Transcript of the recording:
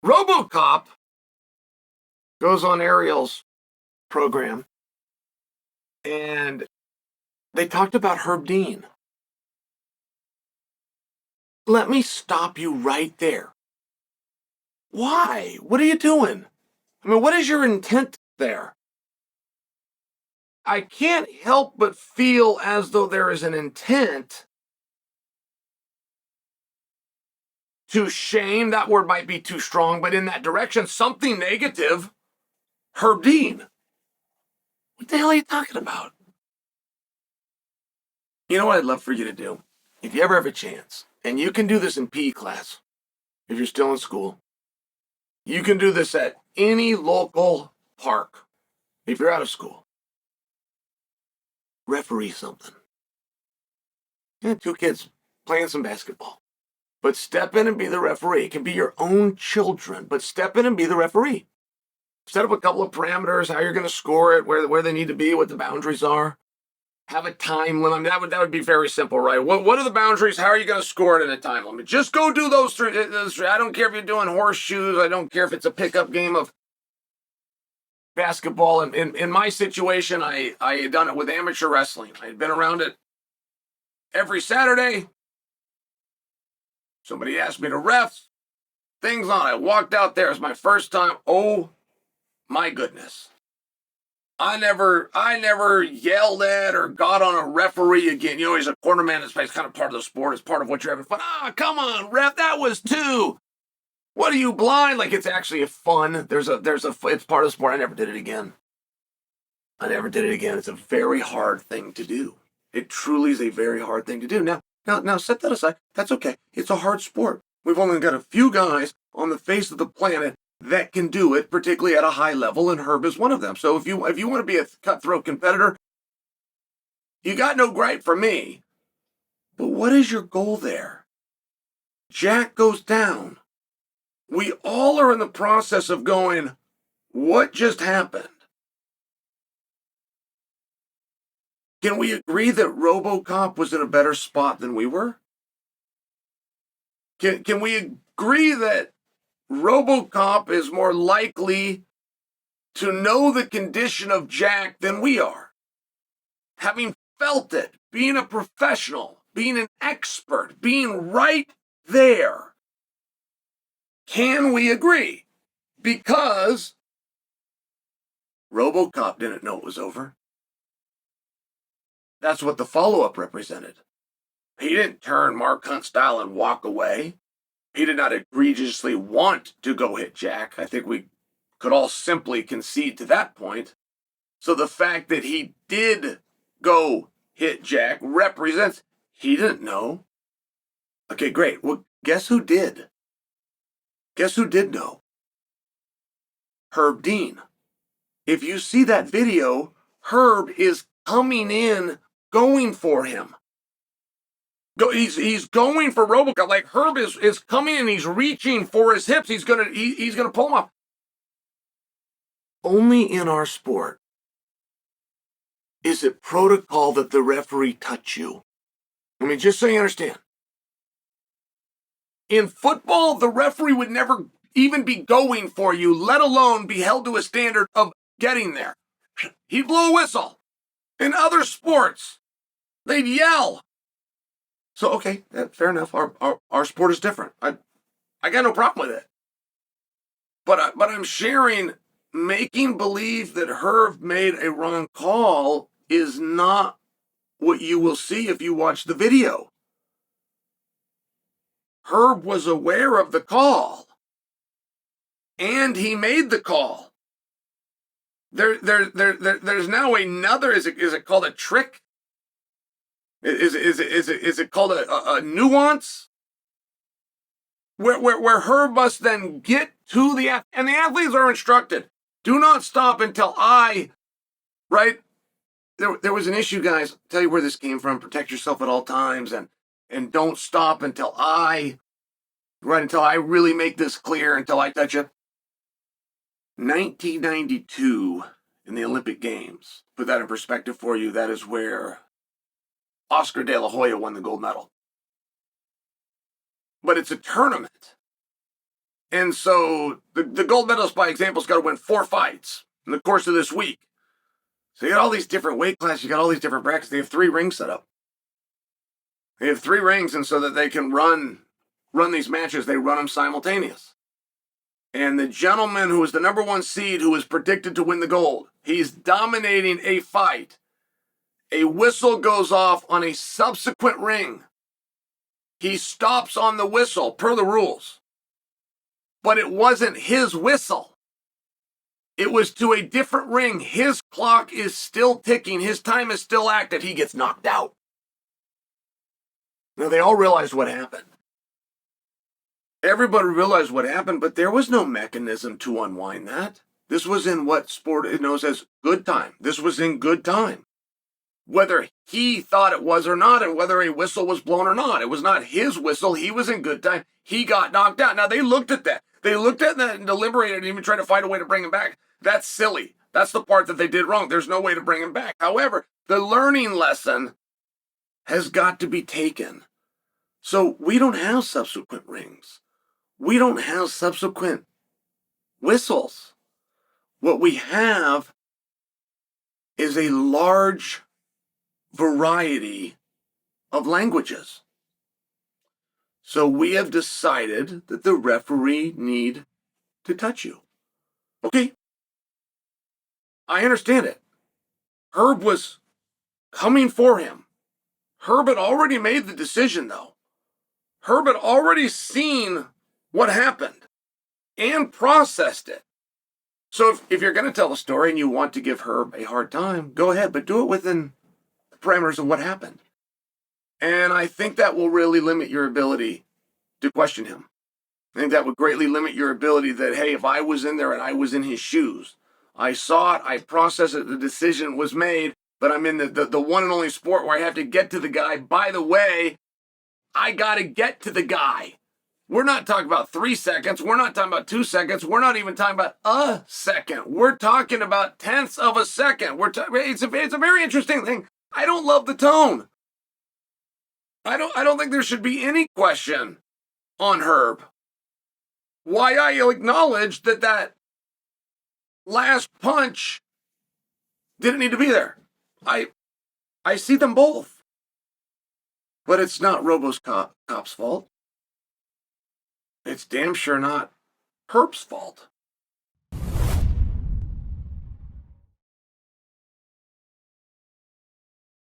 RoboCop goes on Ariel's program, and they talked about Herb Dean. Let me stop you right there. Why? What are you doing? I mean, what is your intent there? I can't help but feel as though there is an intent to shame. That word might be too strong, but in that direction, something negative. Herb Dean. What the hell are you talking about? You know what I'd love for you to do? If you ever have a chance, and you can do this in PE class, if you're still in school, you can do this at any local park. If you're out of school, referee something. Yeah, two kids playing some basketball. But step in and be the referee. It can be your own children, but step in and be the referee. Set up a couple of parameters, how you're going to score it, where they need to be, what the boundaries are. Have a time limit. I mean, that would be very simple, right? What are the boundaries? How are you going to score it in a time limit? Just go do those three. I don't care if you're doing horseshoes. I don't care if it's a pickup game of basketball. In my situation, I had done it with amateur wrestling. I had been around it every Saturday. Somebody asked me to ref things on. I walked out there. It was my first time. Oh my goodness. I never yelled at or got on a referee again. You know, he's a cornerman. It's kind of part of the sport. It's part of what you're having fun. Come on, ref. That was two. What are you, blind? Like, it's actually fun. It's part of the sport. I never did it again. It's a very hard thing to do. It truly is a very hard thing to do. Now set that aside. That's okay. It's a hard sport. We've only got a few guys on the face of the planet that can do it, particularly at a high level, and Herb is one of them. So if you want to be a cutthroat competitor, you got no gripe for me. But what is your goal there? Jack goes down. We all are in the process of going, what just happened? Can we agree that RoboCop was in a better spot than we were? Can we agree that RoboCop is more likely to know the condition of Jack than we are? Having felt it, being a professional, being an expert, being right there. Can we agree? Because RoboCop didn't know it was over. That's what the follow-up represented. He didn't turn Mark Hunt style and walk away. He did not egregiously want to go hit Jack. I think we could all simply concede to that point. So the fact that he did go hit Jack represents he didn't know. Okay, great. Well, guess who did? Guess who did know? Herb Dean. If you see that video, Herb is coming in, going for him. He's going for RoboCop. Like, Herb is coming and he's reaching for his hips. He's gonna pull him up. Only in our sport is it protocol that the referee touch you. I mean, just so you understand. In football, the referee would never even be going for you, let alone be held to a standard of getting there. He'd blow a whistle. In other sports, they'd yell. So, okay, fair enough. Our sport is different. I got no problem with it. But I'm sharing, making believe that Herb made a wrong call is not what you will see if you watch the video. Herb was aware of the call, and he made the call. There's now another. Is it called a trick? Is it called a nuance? Where Herb must then get to the athlete, and the athletes are instructed, do not stop until right? There was an issue, guys. I'll tell you where this came from. Protect yourself at all times, and don't stop until until I really make this clear, until I touch it. 1992 in the Olympic Games. Put that in perspective for you. That is where Oscar De La Hoya won the gold medal. But it's a tournament. And so the gold medalist, by example, has got to win 4 fights in the course of this week. So you got all these different weight classes, you got all these different brackets. They have 3 rings set up. They have 3 rings, and so that they can run these matches, they run them simultaneous. And the gentleman who was the number 1 seed, who was predicted to win the gold, he's dominating a fight. A whistle goes off on a subsequent ring. He stops on the whistle, per the rules. But it wasn't his whistle. It was to a different ring. His clock is still ticking. His time is still active. He gets knocked out. Now, they all realized what happened. Everybody realized what happened, but there was no mechanism to unwind that. This was in what sport knows as good time. This was in good time. Whether he thought it was or not, and whether a whistle was blown or not. It was not his whistle. He was in good time. He got knocked out. Now, they looked at that. They looked at that and deliberated and even tried to find a way to bring him back. That's silly. That's the part that they did wrong. There's no way to bring him back. However, the learning lesson has got to be taken. So we don't have subsequent rings. We don't have subsequent whistles. What we have is a large variety of languages. So we have decided that the referee need to touch you. Okay. I understand it. Herb was coming for him. Herb had already made the decision, though. Herb had already seen what happened and processed it. So if you're going to tell a story and you want to give Herb a hard time, go ahead, but do it within the parameters of what happened. And I think that will really limit your ability to question him. I think that would greatly limit your ability that, hey, if I was in there and I was in his shoes, I saw it, I processed it, the decision was made, but I'm in the one and only sport where I have to get to the guy. By the way, I got to get to the guy. We're not talking about 3 seconds. We're not talking about 2 seconds. We're not even talking about a second. We're talking about tenths of a second. It's a very interesting thing. I don't love the tone. I don't think there should be any question on Herb. Why I acknowledge that last punch didn't need to be there. I see them both. But it's not RoboCop's fault. It's damn sure not Herb's fault.